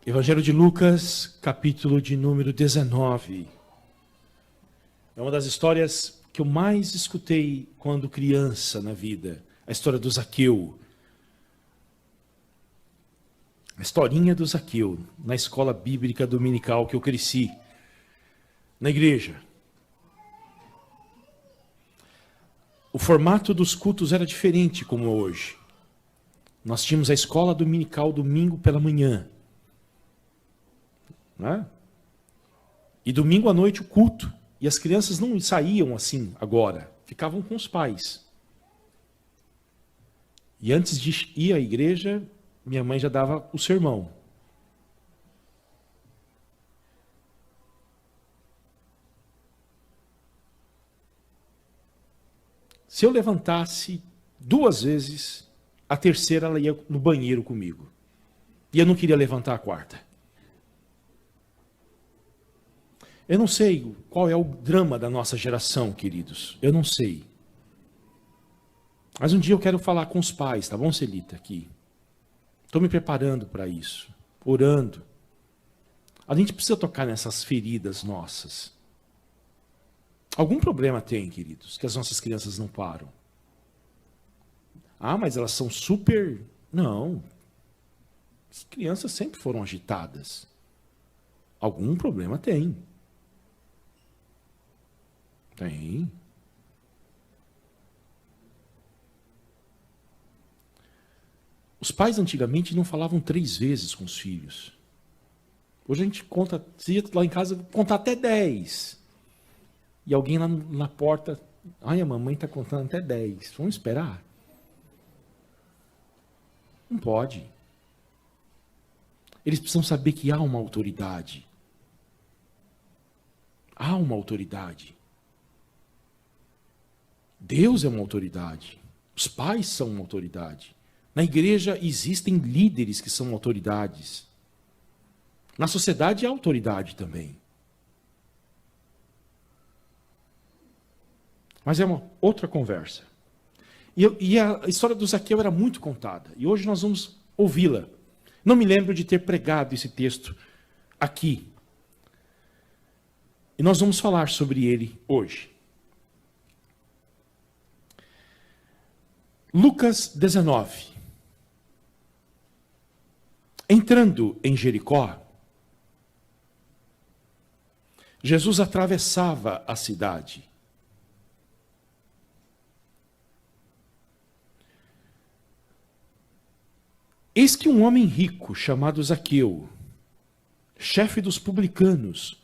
Evangelho de Lucas, capítulo de número 19. É uma das histórias que eu mais escutei quando criança na vida. A história do Zaqueu. A historinha do Zaqueu, na escola bíblica dominical que eu cresci, na igreja. O formato dos cultos era diferente como hoje. Nós tínhamos a escola dominical domingo pela manhã. Né? E domingo à noite o culto. E as crianças não saíam assim agora, ficavam com os pais. E antes de ir à igreja, minha mãe já dava o sermão. Se eu levantasse 2 vezes, a terceira ela ia no banheiro comigo. E eu não queria levantar a quarta. Eu não sei qual é o drama da nossa geração, queridos. Eu não sei. Mas um dia eu quero falar com os pais, tá bom, Celita, aqui. Estou me preparando para isso, orando. A gente precisa tocar nessas feridas nossas. Algum problema tem, queridos, que as nossas crianças não param. Ah, mas elas são super... Não. As crianças sempre foram agitadas. Algum problema tem. Tem. Os pais antigamente não falavam 3 vezes com os filhos. Hoje a gente conta, se ia lá em casa, contar até 10. E alguém lá na porta, ai, a mamãe está contando até 10. Vamos esperar? Não pode. Eles precisam saber que há uma autoridade. Há uma autoridade. Deus é uma autoridade. Os pais são uma autoridade. Na igreja existem líderes que são autoridades. Na sociedade há autoridade também. Mas é uma outra conversa. E a história do Zaqueu era muito contada. E hoje nós vamos ouvi-la. Não me lembro de ter pregado esse texto aqui. E nós vamos falar sobre ele hoje. Lucas 19. Entrando em Jericó, Jesus atravessava a cidade. Eis que um homem rico, chamado Zaqueu, chefe dos publicanos,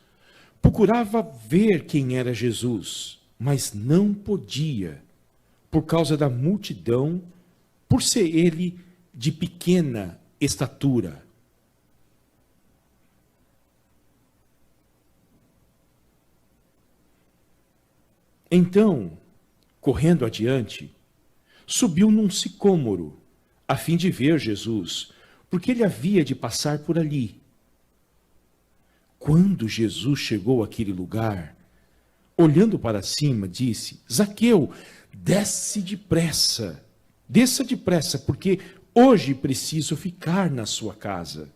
procurava ver quem era Jesus, mas não podia, por causa da multidão, por ser ele de pequena estatura. Então, correndo adiante, subiu num sicômoro, a fim de ver Jesus, porque ele havia de passar por ali. Quando Jesus chegou àquele lugar, olhando para cima, disse: Zaqueu, desça depressa, porque hoje preciso ficar na sua casa.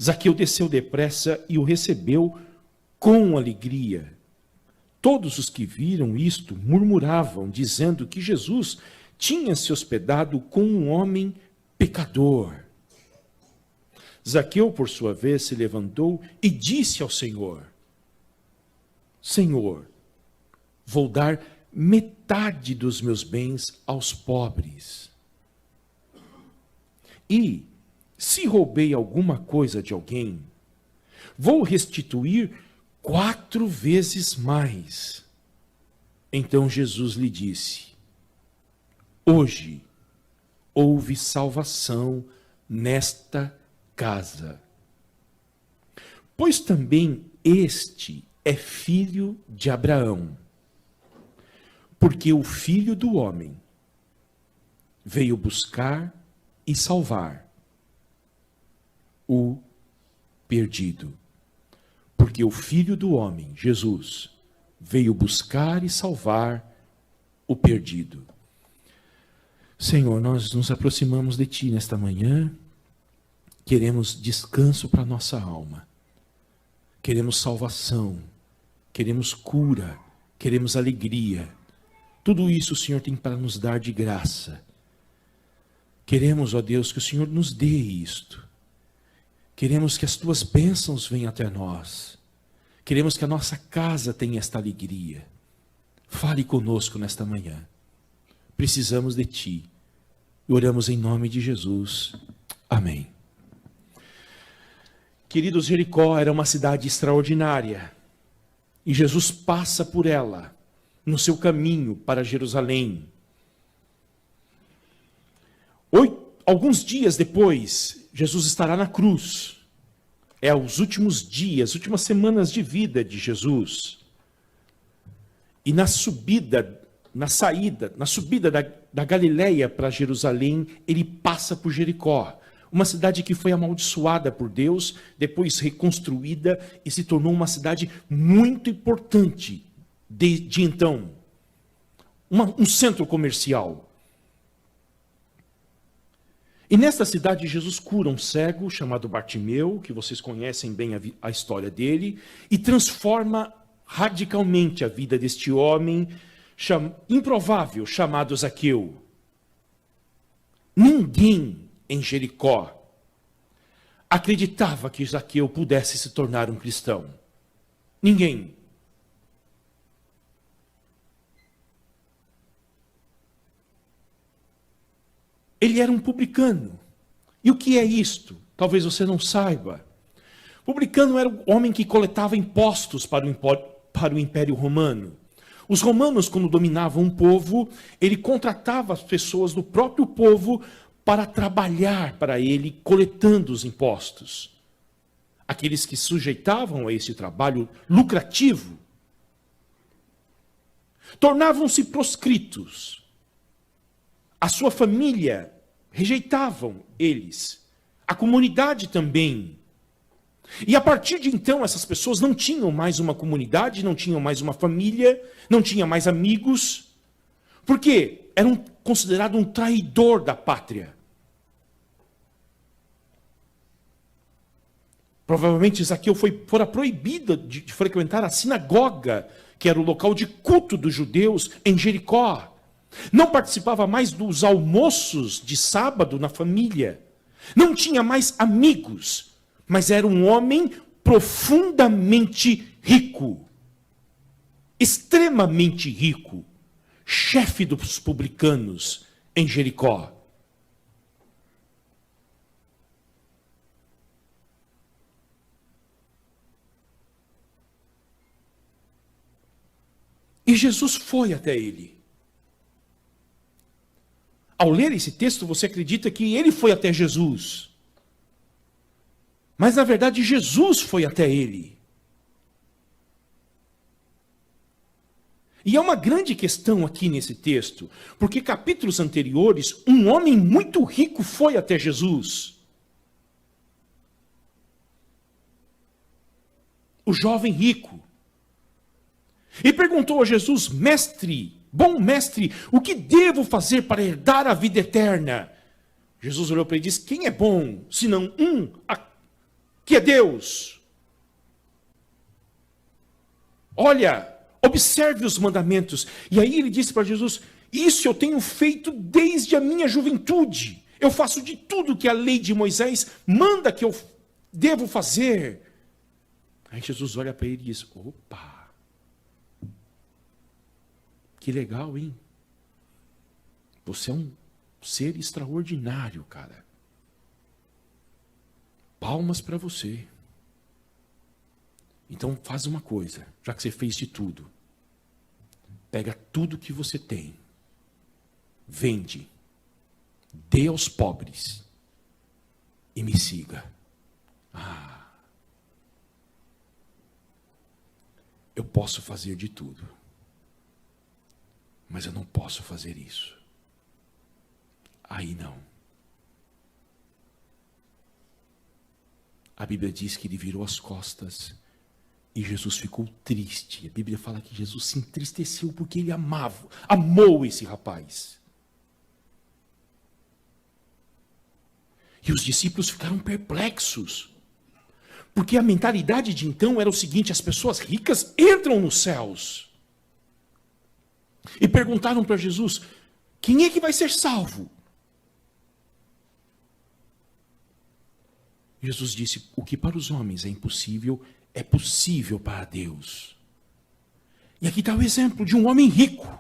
Zaqueu desceu depressa e o recebeu com alegria. Todos os que viram isto murmuravam, dizendo que Jesus tinha se hospedado com um homem pecador. Zaqueu, por sua vez, se levantou e disse ao Senhor: Senhor, vou dar metade dos meus bens aos pobres. E, se roubei alguma coisa de alguém, vou restituir 4 vezes mais. Então Jesus lhe disse: hoje houve salvação nesta casa, pois também este é filho de Abraão. Porque o Filho do Homem veio buscar e salvar o perdido. Porque o Filho do Homem, Jesus, veio buscar e salvar o perdido. Senhor, nós nos aproximamos de Ti nesta manhã, Queremos descanso para a nossa alma. Queremos salvação. Queremos cura. Queremos alegria. Tudo isso o Senhor tem para nos dar de graça. Queremos, ó Deus, que o Senhor nos dê isto. Queremos que as tuas bênçãos venham até nós. Queremos que a nossa casa tenha esta alegria. Fale conosco nesta manhã. Precisamos de ti. E oramos em nome de Jesus. Amém. Queridos, Jericó era uma cidade extraordinária. E Jesus passa por ela, no seu caminho para Jerusalém. Alguns dias depois, Jesus estará na cruz. É os últimos dias, últimas semanas de vida de Jesus. E na subida da Galileia para Jerusalém, ele passa por Jericó. Uma cidade que foi amaldiçoada por Deus, depois reconstruída e se tornou uma cidade muito importante de então. Um centro comercial. E nesta cidade Jesus cura um cego chamado Bartimeu, que vocês conhecem bem a história dele, e transforma radicalmente a vida deste homem improvável chamado Zaqueu. Ninguém em Jericó acreditava que Zaqueu pudesse se tornar um cristão. Ninguém. Ele era um publicano. E o que é isto? Talvez você não saiba. Publicano era um homem que coletava impostos para o Império Romano. Os romanos, quando dominavam um povo, ele contratava as pessoas do próprio povo para trabalhar para ele, coletando os impostos. Aqueles que sujeitavam a esse trabalho lucrativo tornavam-se proscritos. A sua família rejeitavam eles. A comunidade também. E a partir de então, essas pessoas não tinham mais uma comunidade, não tinham mais uma família, não tinham mais amigos. Por quê? Eram considerados um traidor da pátria. Provavelmente Zaqueu fora proibido de frequentar a sinagoga, que era o local de culto dos judeus em Jericó. Não participava mais dos almoços de sábado na família. Não tinha mais amigos. Mas era um homem profundamente rico. Extremamente rico. Chefe dos publicanos em Jericó. E Jesus foi até ele. Ao ler esse texto, você acredita que ele foi até Jesus. Mas, na verdade, Jesus foi até ele. E há uma grande questão aqui nesse texto, porque capítulos anteriores, um homem muito rico foi até Jesus. O jovem rico. E perguntou a Jesus: mestre, bom mestre, o que devo fazer para herdar a vida eterna? Jesus olhou para ele e disse: quem é bom, senão que é Deus? Olha, observe os mandamentos. E aí ele disse para Jesus: isso eu tenho feito desde a minha juventude. Eu faço de tudo que a lei de Moisés manda que eu devo fazer. Aí Jesus olha para ele e diz: opa, que legal, hein? Você é um ser extraordinário, cara. Palmas para você. Então faz uma coisa, já que você fez de tudo. Pega tudo que você tem. Vende. Dê aos pobres. E me siga. Eu posso fazer de tudo. Mas eu não posso fazer isso. Aí não. A Bíblia diz que ele virou as costas e Jesus ficou triste. A Bíblia fala que Jesus se entristeceu porque ele amou esse rapaz. E os discípulos ficaram perplexos. Porque a mentalidade de então era o seguinte: as pessoas ricas entram nos céus. E perguntaram para Jesus: quem é que vai ser salvo? Jesus disse: o que para os homens é impossível, é possível para Deus. E aqui está o exemplo de um homem rico,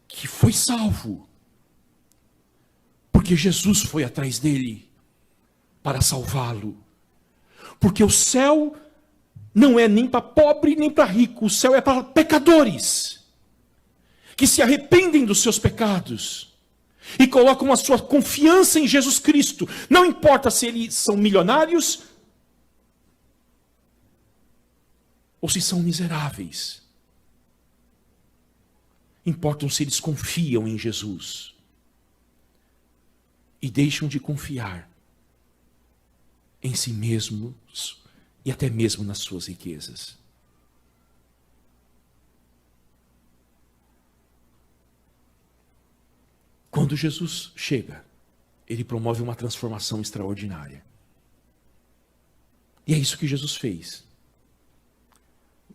que foi salvo, porque Jesus foi atrás dele para salvá-lo. Porque o céu não é nem para pobre nem para rico, o céu é para pecadores, que se arrependem dos seus pecados e colocam a sua confiança em Jesus Cristo. Não importa se eles são milionários ou se são miseráveis. Importam se eles confiam em Jesus e deixam de confiar em si mesmos e até mesmo nas suas riquezas. Quando Jesus chega, ele promove uma transformação extraordinária. E é isso que Jesus fez.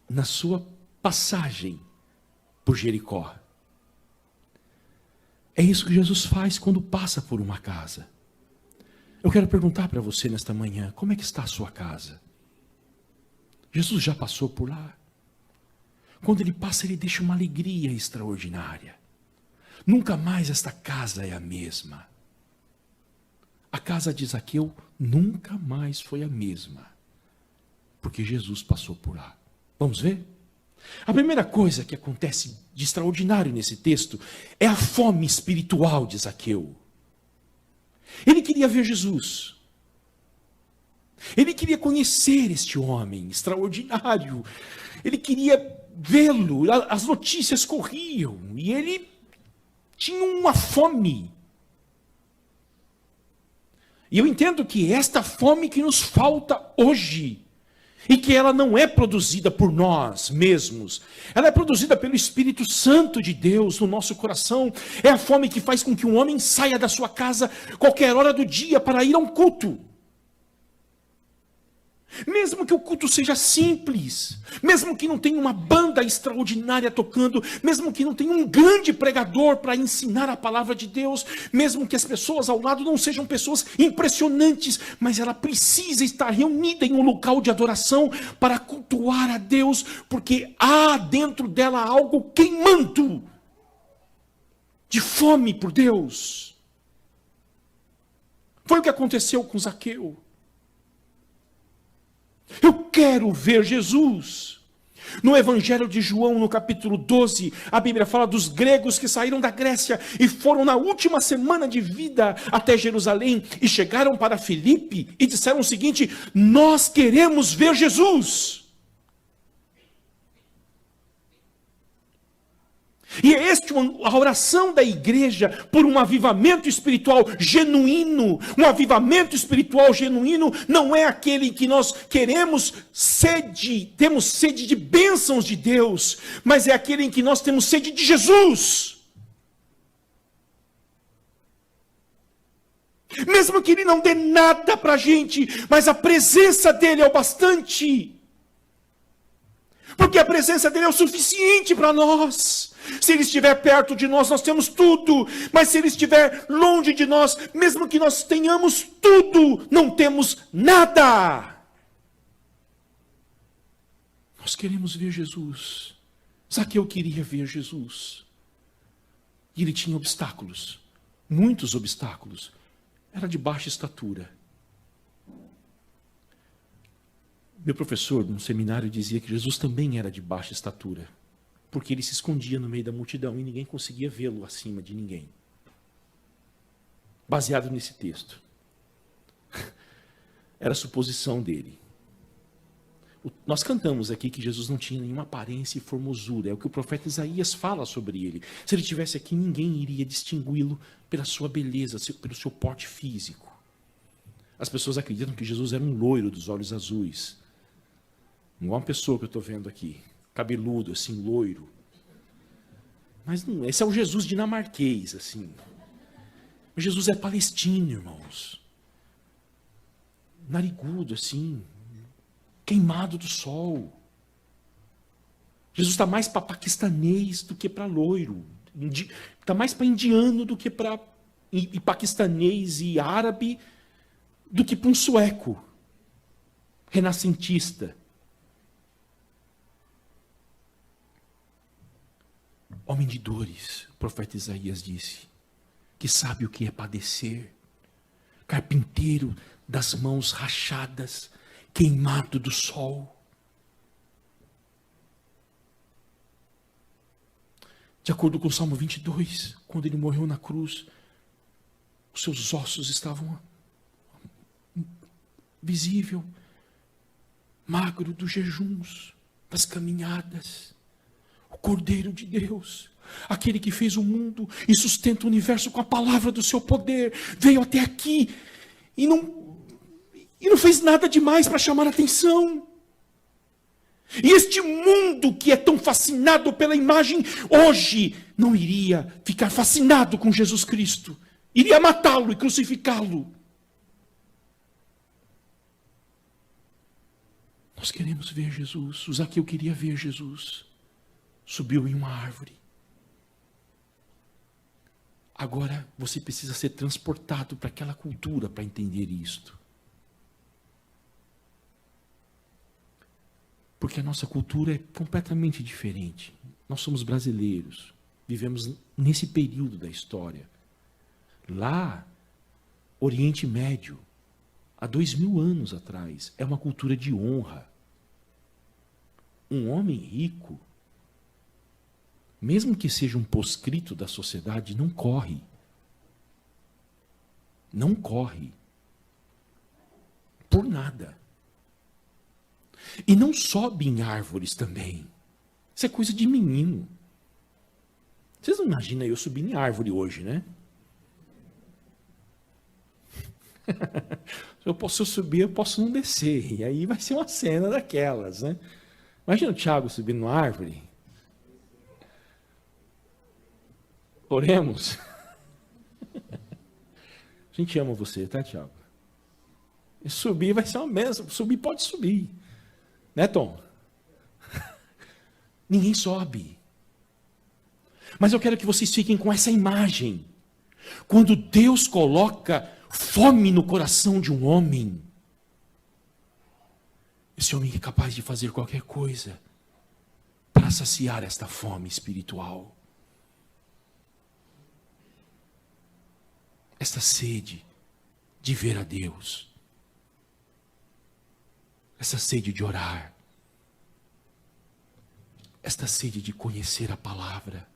Na sua passagem por Jericó. É isso que Jesus faz quando passa por uma casa. Eu quero perguntar para você nesta manhã: como é que está a sua casa? Jesus já passou por lá. Quando ele passa, ele deixa uma alegria extraordinária. Nunca mais esta casa é a mesma. A casa de Zaqueu nunca mais foi a mesma, porque Jesus passou por lá. Vamos ver? A primeira coisa que acontece de extraordinário nesse texto é a fome espiritual de Zaqueu. Ele queria ver Jesus. Ele queria conhecer este homem extraordinário. Ele queria vê-lo. As notícias corriam e ele tinha uma fome. E eu entendo que esta fome que nos falta hoje, e que ela não é produzida por nós mesmos, ela é produzida pelo Espírito Santo de Deus no nosso coração. É a fome que faz com que um homem saia da sua casa qualquer hora do dia para ir a um culto. Mesmo que o culto seja simples, mesmo que não tenha uma banda extraordinária tocando, mesmo que não tenha um grande pregador para ensinar a palavra de Deus, mesmo que as pessoas ao lado não sejam pessoas impressionantes, mas ela precisa estar reunida em um local de adoração para cultuar a Deus, porque há dentro dela algo queimando de fome por Deus. Foi o que aconteceu com Zaqueu. Eu quero ver Jesus. No Evangelho de João, no capítulo 12, a Bíblia fala dos gregos que saíram da Grécia e foram na última semana de vida até Jerusalém e chegaram para Filipe e disseram o seguinte: nós queremos ver Jesus. E é esta a oração da igreja por um avivamento espiritual genuíno. Um avivamento espiritual genuíno não é aquele que nós queremos temos sede de bênçãos de Deus, mas é aquele em que nós temos sede de Jesus. Mesmo que Ele não dê nada para a gente, mas a presença dEle é o bastante. Porque a presença dEle é o suficiente para nós. Se Ele estiver perto de nós, nós temos tudo. Mas se Ele estiver longe de nós, mesmo que nós tenhamos tudo, não temos nada. Nós queremos ver Jesus. Zaqueu queria ver Jesus. E ele tinha obstáculos. Muitos obstáculos. Era de baixa estatura. Meu professor, no seminário, dizia que Jesus também era de baixa estatura, porque ele se escondia no meio da multidão e ninguém conseguia vê-lo acima de ninguém. Baseado nesse texto. Era a suposição dele. Nós cantamos aqui que Jesus não tinha nenhuma aparência e formosura. É o que o profeta Isaías fala sobre ele. Se ele estivesse aqui, ninguém iria distingui-lo pela sua beleza, pelo seu porte físico. As pessoas acreditam que Jesus era um loiro dos olhos azuis. Não é uma pessoa que eu estou vendo aqui, cabeludo, assim, loiro. Mas não, esse é o Jesus dinamarquês, assim. Mas Jesus é palestino, irmãos. Narigudo, assim, queimado do sol. Jesus está mais para paquistanês do que para loiro. Está mais para indiano do que para paquistanês e árabe do que para um sueco renascentista. Homem de dores, o profeta Isaías disse, que sabe o que é padecer, carpinteiro das mãos rachadas, queimado do sol. De acordo com o Salmo 22, quando ele morreu na cruz, os seus ossos estavam visível, magro dos jejuns, das caminhadas. O Cordeiro de Deus, aquele que fez o mundo e sustenta o universo com a palavra do seu poder, veio até aqui e não fez nada demais para chamar a atenção. E este mundo que é tão fascinado pela imagem, hoje não iria ficar fascinado com Jesus Cristo. Iria matá-lo e crucificá-lo. Nós queremos ver Jesus. O Zaqueu queria ver Jesus. Subiu em uma árvore. Agora você precisa ser transportado para aquela cultura para entender isto. Porque a nossa cultura é completamente diferente. Nós somos brasileiros, vivemos nesse período da história. Lá, Oriente Médio, há 2000 anos atrás, é uma cultura de honra. Um homem rico, mesmo que seja um proscrito da sociedade, não corre. Não corre. Por nada. E não sobe em árvores também. Isso é coisa de menino. Vocês não imaginam eu subir em árvore hoje, né? Se eu subir, eu posso não descer. E aí vai ser uma cena daquelas, né? Imagina o Tiago subindo numa árvore. Oremos. A gente ama você, tá, Tiago? E subir vai ser uma bênção. Subir pode subir. Né, Tom? Ninguém sobe. Mas eu quero que vocês fiquem com essa imagem. Quando Deus coloca fome no coração de um homem, esse homem é capaz de fazer qualquer coisa para saciar esta fome espiritual. Esta sede de ver a Deus. Essa sede de orar. Esta sede de conhecer a palavra.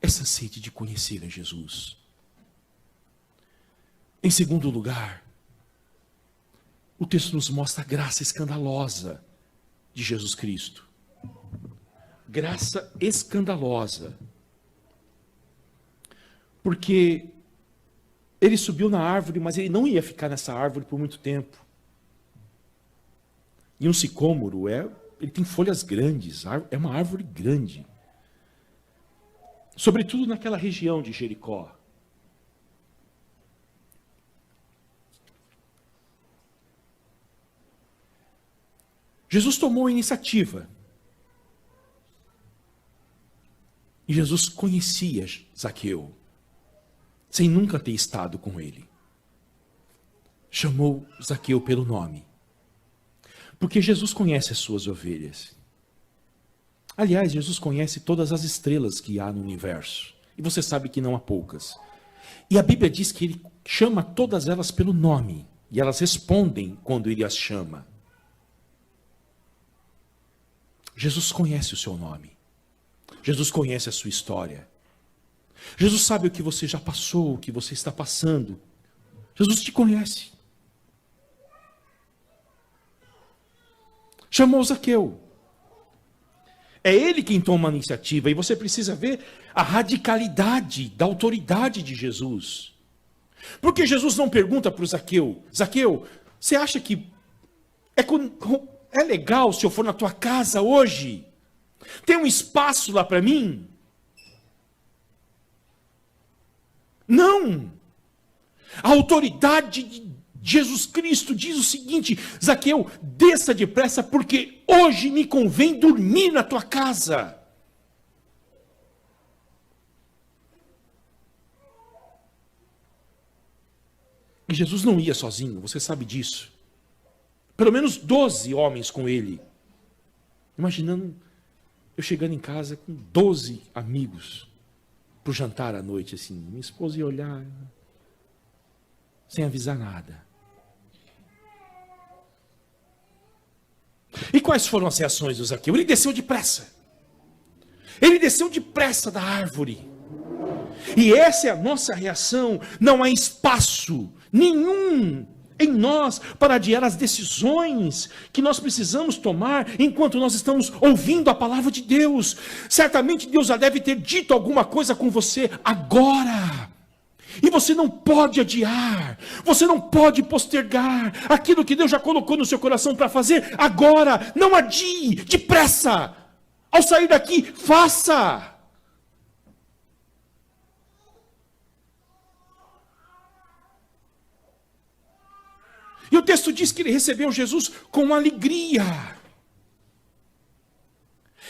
Essa sede de conhecer a Jesus. Em segundo lugar, o texto nos mostra a graça escandalosa de Jesus Cristo. Graça escandalosa. Porque ele subiu na árvore, mas ele não ia ficar nessa árvore por muito tempo. E um sicômoro, ele tem folhas grandes, é uma árvore grande. Sobretudo naquela região de Jericó. Jesus tomou a iniciativa. E Jesus conhecia Zaqueu, sem nunca ter estado com ele. Chamou Zaqueu pelo nome. Porque Jesus conhece as suas ovelhas. Aliás, Jesus conhece todas as estrelas que há no universo. E você sabe que não há poucas. E a Bíblia diz que ele chama todas elas pelo nome. E elas respondem quando ele as chama. Jesus conhece o seu nome. Jesus conhece a sua história. Jesus sabe o que você já passou, o que você está passando. Jesus te conhece. Chamou Zaqueu. É ele quem toma a iniciativa. E você precisa ver a radicalidade da autoridade de Jesus. Porque Jesus não pergunta para o Zaqueu: Zaqueu, você acha que é legal se eu for na tua casa hoje? Tem um espaço lá para mim? Não! A autoridade de Jesus Cristo diz o seguinte: Zaqueu, desça depressa, porque hoje me convém dormir na tua casa. E Jesus não ia sozinho, você sabe disso. Pelo menos 12 homens com ele. Imaginando eu chegando em casa com 12 amigos para o jantar à noite, assim. Minha esposa ia olhar, sem avisar nada. E quais foram as reações do Zaqueu? Ele desceu depressa. Ele desceu depressa da árvore. E essa é a nossa reação. Não há espaço nenhum em nós para adiar as decisões que nós precisamos tomar enquanto nós estamos ouvindo a palavra de Deus. Certamente Deus já deve ter dito alguma coisa com você agora. E você não pode adiar, você não pode postergar aquilo que Deus já colocou no seu coração para fazer agora. Não adie, depressa. Ao sair daqui, faça. E o texto diz que ele recebeu Jesus com alegria.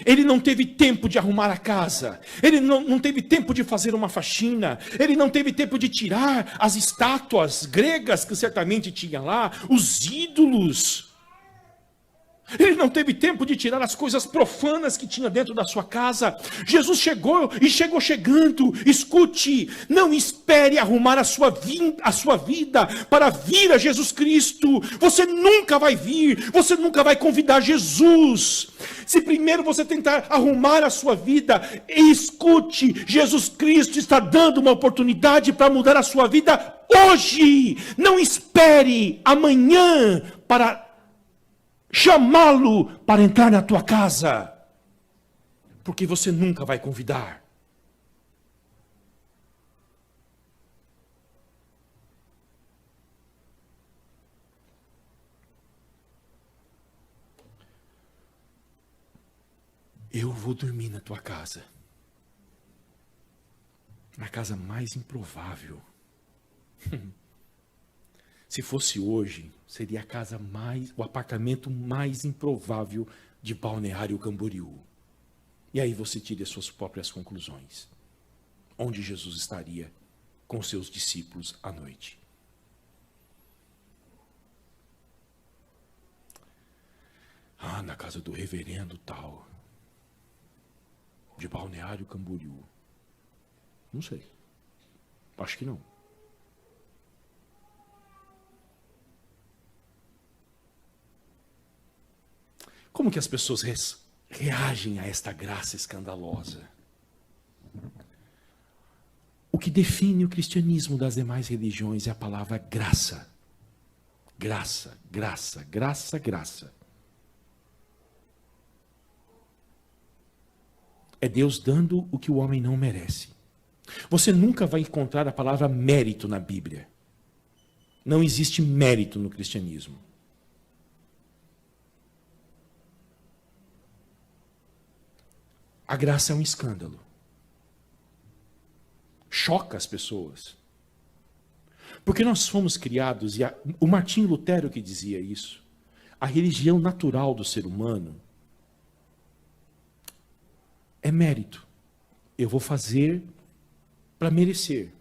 Ele não teve tempo de arrumar a casa. Ele não teve tempo de fazer uma faxina. Ele não teve tempo de tirar as estátuas gregas que certamente tinha lá, os ídolos. Ele não teve tempo de tirar as coisas profanas que tinha dentro da sua casa. Jesus chegou e chegou chegando. Escute, não espere arrumar a sua vida para vir a Jesus Cristo. Você nunca vai vir, você nunca vai convidar Jesus. Se primeiro você tentar arrumar a sua vida, escute, Jesus Cristo está dando uma oportunidade para mudar a sua vida hoje. Não espere amanhã para chamá-lo para entrar na tua casa, porque você nunca vai convidar. Eu vou dormir na tua casa, na casa mais improvável. Se fosse hoje, seria a casa o apartamento mais improvável de Balneário Camboriú. E aí você tire as suas próprias conclusões. Onde Jesus estaria com seus discípulos à noite? Na casa do reverendo tal, de Balneário Camboriú. Não sei. Acho que não. Como que as pessoas reagem a esta graça escandalosa? O que define o cristianismo das demais religiões é a palavra graça. Graça, graça, graça, graça. É Deus dando o que o homem não merece. Você nunca vai encontrar a palavra mérito na Bíblia. Não existe mérito no cristianismo. A graça é um escândalo. Choca as pessoas. Porque nós fomos criados, e o Martinho Lutero que dizia isso, a religião natural do ser humano é mérito. Eu vou fazer para merecer.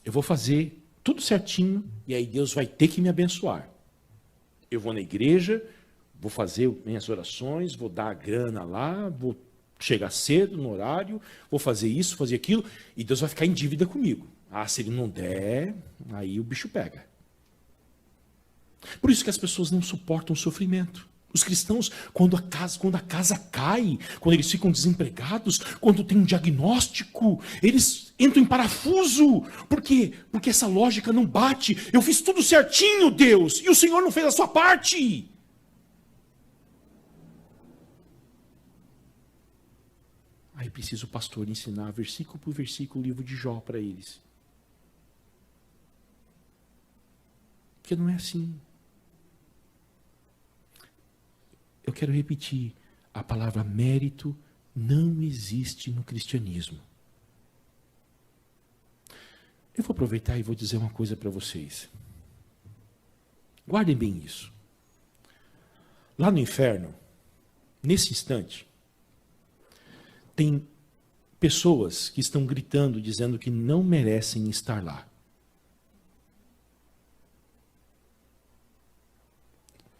Eu vou fazer tudo certinho, e aí Deus vai ter que me abençoar. Eu vou na igreja, vou fazer minhas orações, vou dar a grana lá, vou chegar cedo no horário, vou fazer isso, fazer aquilo, e Deus vai ficar em dívida comigo. Se ele não der, aí o bicho pega. Por isso que as pessoas não suportam o sofrimento. Os cristãos, quando a casa cai, quando eles ficam desempregados, quando tem um diagnóstico, eles entram em parafuso. Por quê? Porque essa lógica não bate. Eu fiz tudo certinho, Deus, e o Senhor não fez a sua parte. Aí precisa o pastor ensinar versículo por versículo o livro de Jó para eles. Porque não é assim. Eu quero repetir, a palavra mérito não existe no cristianismo. Eu vou aproveitar e vou dizer uma coisa para vocês. Guardem bem isso. Lá no inferno, nesse instante, tem pessoas que estão gritando, dizendo que não merecem estar lá.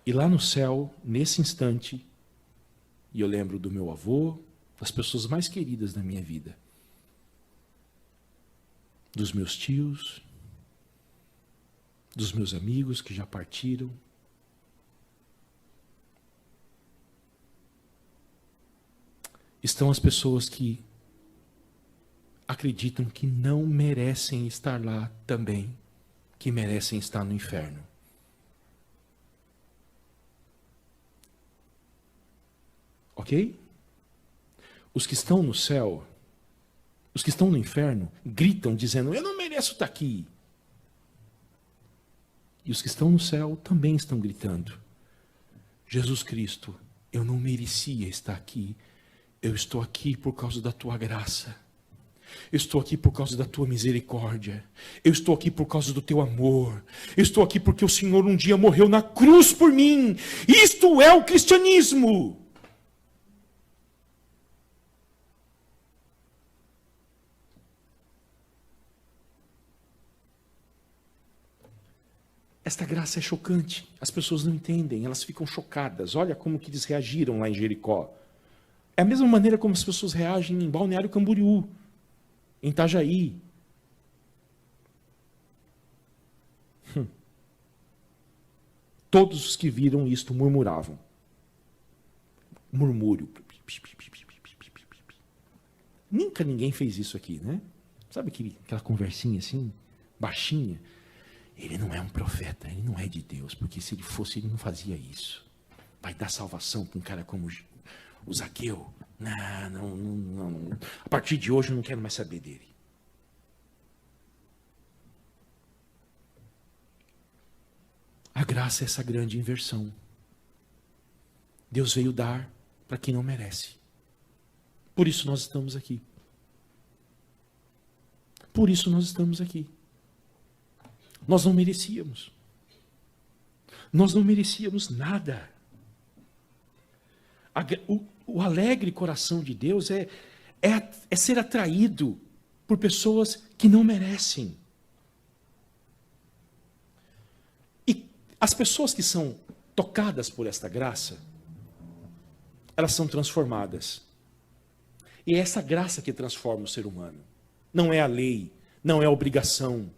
E lá no céu, nesse instante, e eu lembro do meu avô, das pessoas mais queridas da minha vida, dos meus tios, dos meus amigos que já partiram. Estão as pessoas que acreditam que não merecem estar lá também, que merecem estar no inferno. Ok? Os que estão no céu, os que estão no inferno, gritam dizendo, eu não mereço estar aqui. E os que estão no céu também estão gritando, Jesus Cristo, eu não merecia estar aqui. Eu estou aqui por causa da tua graça. Eu estou aqui por causa da tua misericórdia. Eu estou aqui por causa do teu amor. Eu estou aqui porque o Senhor um dia morreu na cruz por mim. Isto é o cristianismo. Esta graça é chocante. As pessoas não entendem, elas ficam chocadas. Olha como que eles reagiram lá em Jericó. É a mesma maneira como as pessoas reagem em Balneário Camboriú, em Itajaí. Todos os que viram isto murmuravam. Murmúrio. Nunca ninguém fez isso aqui, né? Sabe aquela conversinha assim, baixinha? Ele não é um profeta, ele não é de Deus, porque se ele fosse, ele não fazia isso. Vai dar salvação para um cara como o Zaqueu? Não. A partir de hoje eu não quero mais saber dele. A graça é essa grande inversão. Deus veio dar para quem não merece. Por isso nós estamos aqui. Por isso nós estamos aqui. Nós não merecíamos. Nós não merecíamos nada. O alegre coração de Deus é ser atraído por pessoas que não merecem. E as pessoas que são tocadas por esta graça, elas são transformadas. E é essa graça que transforma o ser humano. Não é a lei, não é a obrigação.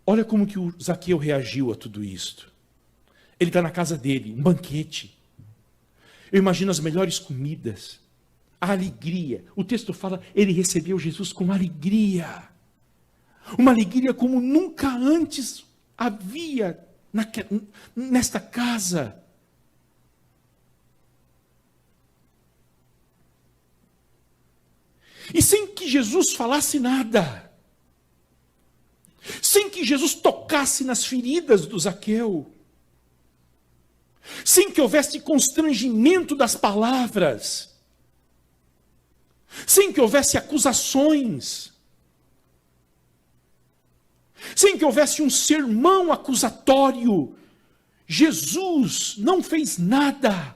Olha como que o Zaqueu reagiu a tudo isto. Ele está na casa dele, um banquete. Eu imagino as melhores comidas, a alegria. O texto fala, ele recebeu Jesus com alegria. Uma alegria como nunca antes havia nesta casa. E sem que Jesus falasse nada. Sem que Jesus tocasse nas feridas do Zaqueu. Sem que houvesse constrangimento das palavras. Sem que houvesse acusações. Sem que houvesse um sermão acusatório. Jesus não fez nada.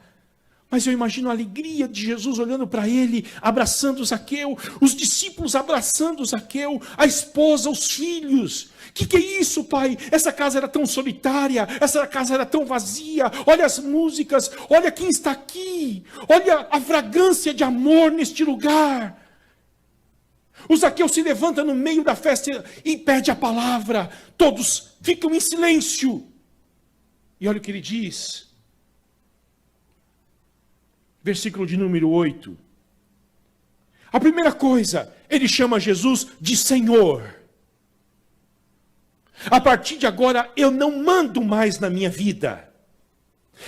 Mas eu imagino a alegria de Jesus olhando para ele, abraçando Zaqueu, os discípulos abraçando Zaqueu, a esposa, os filhos. Que é isso, pai? Essa casa era tão solitária, essa casa era tão vazia. Olha as músicas, olha quem está aqui. Olha a fragrância de amor neste lugar. O Zaqueu se levanta no meio da festa e pede a palavra. Todos ficam em silêncio. E olha o que ele diz. Versículo de número 8. A primeira coisa, ele chama Jesus de Senhor. A partir de agora, eu não mando mais na minha vida.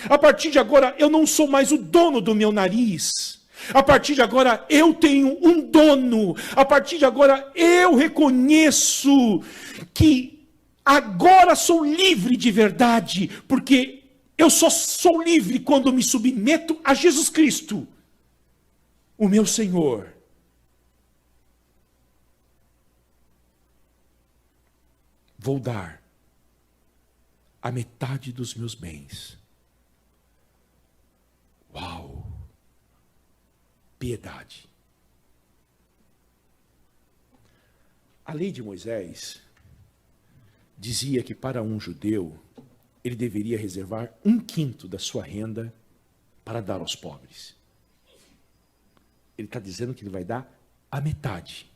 A partir de agora, eu não sou mais o dono do meu nariz. A partir de agora, eu tenho um dono. A partir de agora, eu reconheço que agora sou livre de verdade, porque eu só sou livre quando me submeto a Jesus Cristo, o meu Senhor. vou dar a metade dos meus bens. Uau! Piedade. A lei de Moisés dizia que para um judeu, ele deveria reservar 1/5 da sua renda para dar aos pobres. Ele está dizendo que ele vai dar a metade.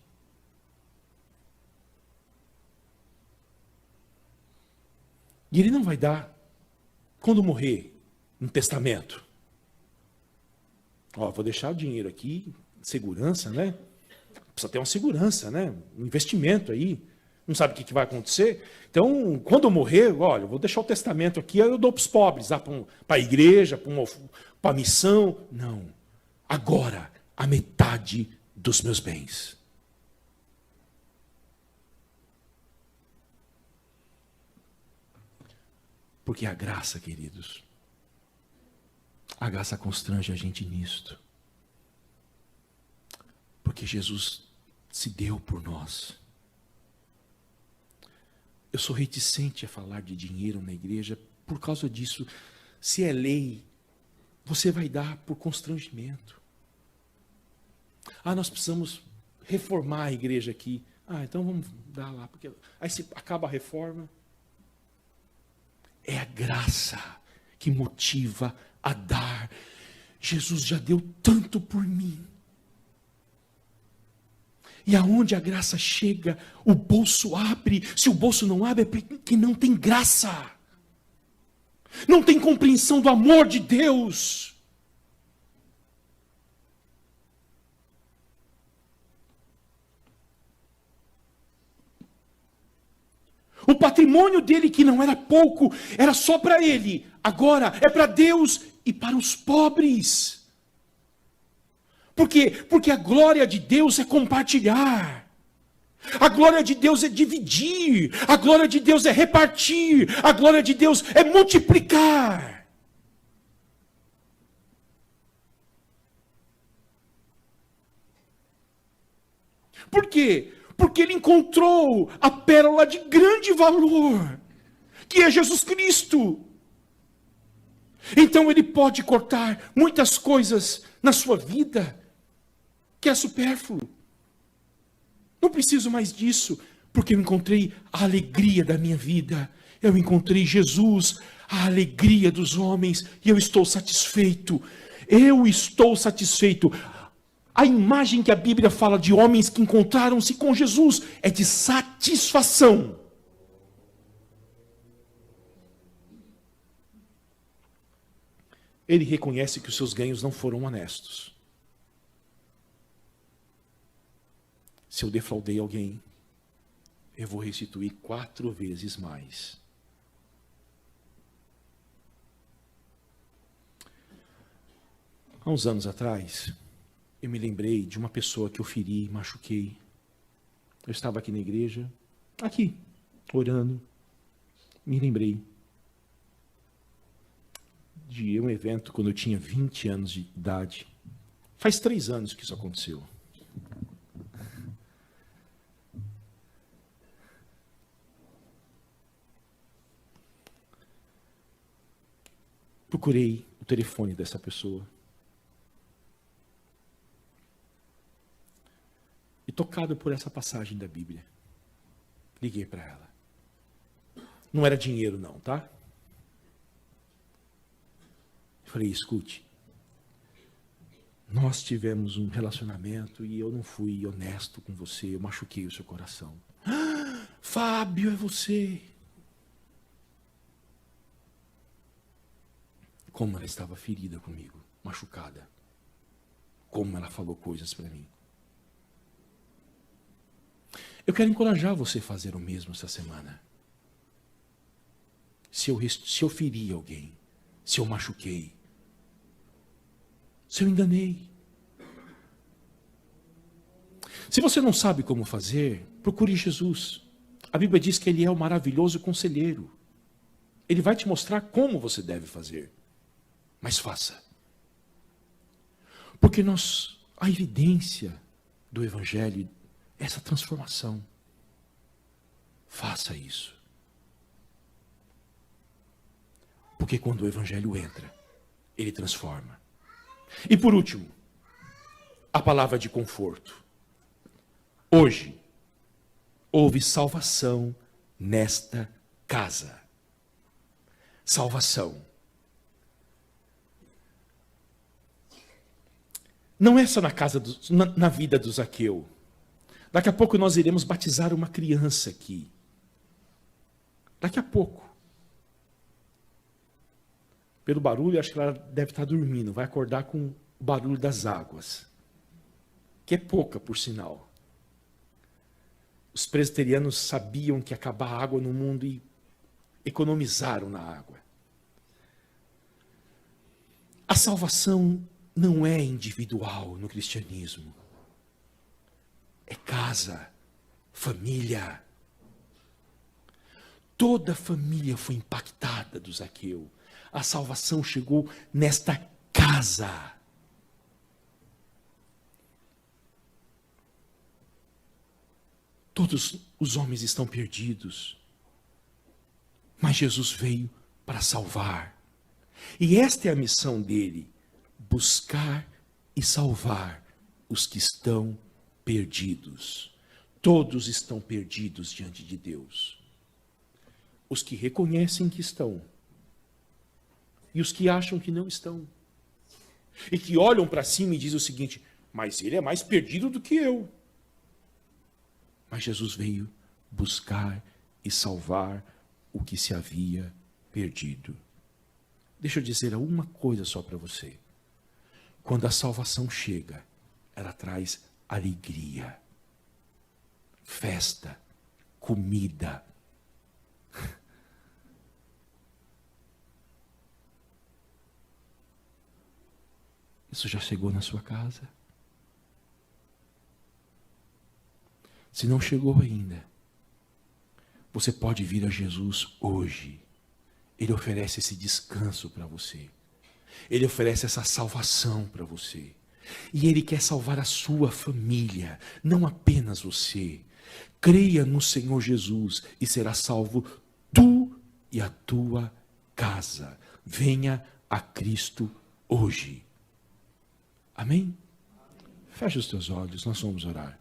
E ele não vai dar quando morrer, no testamento. Ó, vou deixar o dinheiro aqui, segurança, né? Precisa ter uma segurança, né? Um investimento aí. Não sabe o que vai acontecer. Então, quando eu morrer, olha, eu vou deixar o testamento aqui, eu dou para os pobres, para a igreja, para a missão. Não. Agora, a metade dos meus bens. Porque a graça, queridos, a graça constrange a gente nisto. Porque Jesus se deu por nós. Eu sou reticente a falar de dinheiro na igreja por causa disso. Se é lei, você vai dar por constrangimento. Ah, nós precisamos reformar a igreja aqui. Ah, então vamos dar lá. Porque aí se acaba a reforma. É a graça que motiva a dar. Jesus já deu tanto por mim. E aonde a graça chega, o bolso abre. Se o bolso não abre, é porque não tem graça. Não tem compreensão do amor de Deus. O patrimônio dele, que não era pouco, era só para ele. Agora é para Deus e para os pobres. Por quê? Porque a glória de Deus é compartilhar. A glória de Deus é dividir. A glória de Deus é repartir. A glória de Deus é multiplicar. Por quê? Porque ele encontrou a pérola de grande valor, que é Jesus Cristo. Então ele pode cortar muitas coisas na sua vida, que é supérfluo. Não preciso mais disso, porque eu encontrei a alegria da minha vida. Eu encontrei Jesus, a alegria dos homens, e eu estou satisfeito. Eu estou satisfeito. A imagem que a Bíblia fala de homens que encontraram-se com Jesus é de satisfação. Ele reconhece que os seus ganhos não foram honestos. Se eu defraudei alguém, eu vou restituir 4 vezes mais. Há uns anos atrás, eu me lembrei de uma pessoa que eu feri, machuquei. Eu estava aqui na igreja, orando. Me lembrei de um evento quando eu tinha 20 anos de idade. Faz 3 anos que isso aconteceu. Procurei o telefone dessa pessoa. E tocado por essa passagem da Bíblia, liguei para ela. Não era dinheiro não, tá? Eu falei, escute, nós tivemos um relacionamento e eu não fui honesto com você, eu machuquei o seu coração. Ah, Fábio, é você. Como ela estava ferida comigo, machucada. Como ela falou coisas para mim. Eu quero encorajar você a fazer o mesmo essa semana. Se eu feri alguém, se eu machuquei, se eu enganei. Se você não sabe como fazer, procure Jesus. A Bíblia diz que Ele é o maravilhoso conselheiro. Ele vai te mostrar como você deve fazer. Mas faça. Porque a evidência do Evangelho, essa transformação. Faça isso. Porque quando o evangelho entra, ele transforma. E por último, a palavra de conforto. Hoje, houve salvação nesta casa. Salvação. Não é só na casa, na vida do Zaqueu. Daqui a pouco nós iremos batizar uma criança aqui. Daqui a pouco. Pelo barulho, acho que ela deve estar dormindo. Vai acordar com o barulho das águas. Que é pouca, por sinal. Os presbiterianos sabiam que ia acabar a água no mundo e economizaram na água. A salvação não é individual no cristianismo. É casa, família. Toda a família foi impactada do Zaqueu. A salvação chegou nesta casa. Todos os homens estão perdidos. Mas Jesus veio para salvar. E esta é a missão dele: buscar e salvar os que estão perdidos. Todos estão perdidos diante de Deus. Os que reconhecem que estão e os que acham que não estão. E que olham para cima e dizem o seguinte: mas ele é mais perdido do que eu. Mas Jesus veio buscar e salvar o que se havia perdido. Deixa eu dizer uma coisa só para você. Quando a salvação chega, ela traz alegria, festa, comida. Isso já chegou na sua casa? Se não chegou ainda, você pode vir a Jesus hoje. Ele oferece esse descanso para você. Ele oferece essa salvação para você. E Ele quer salvar a sua família, não apenas você. Creia no Senhor Jesus e será salvo tu e a tua casa. Venha a Cristo hoje. Amém? Feche os teus olhos, nós vamos orar.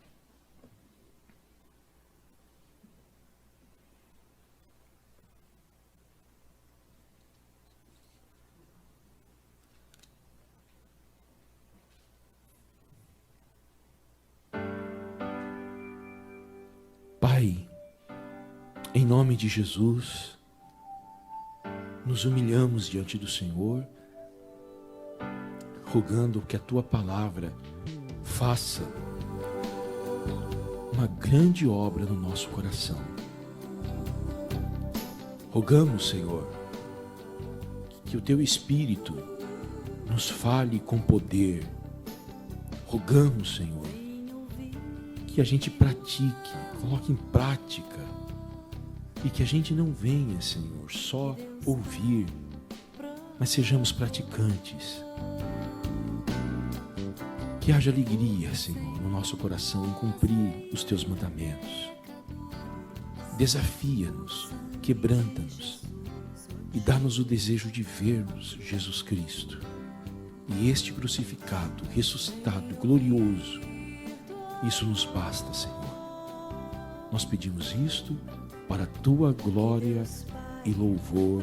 Pai, em nome de Jesus, nos humilhamos diante do Senhor, rogando que a Tua palavra faça uma grande obra no nosso coração. Rogamos, Senhor, que o Teu Espírito nos fale com poder. Rogamos, Senhor, que a gente pratique, coloque em prática, e que a gente não venha, Senhor, só ouvir, mas sejamos praticantes. Que haja alegria, Senhor, no nosso coração em cumprir os Teus mandamentos. Desafia-nos, quebranta-nos e dá-nos o desejo de vermos Jesus Cristo e este crucificado, ressuscitado, glorioso. Isso nos basta, Senhor. Nós pedimos isto para a Tua glória e louvor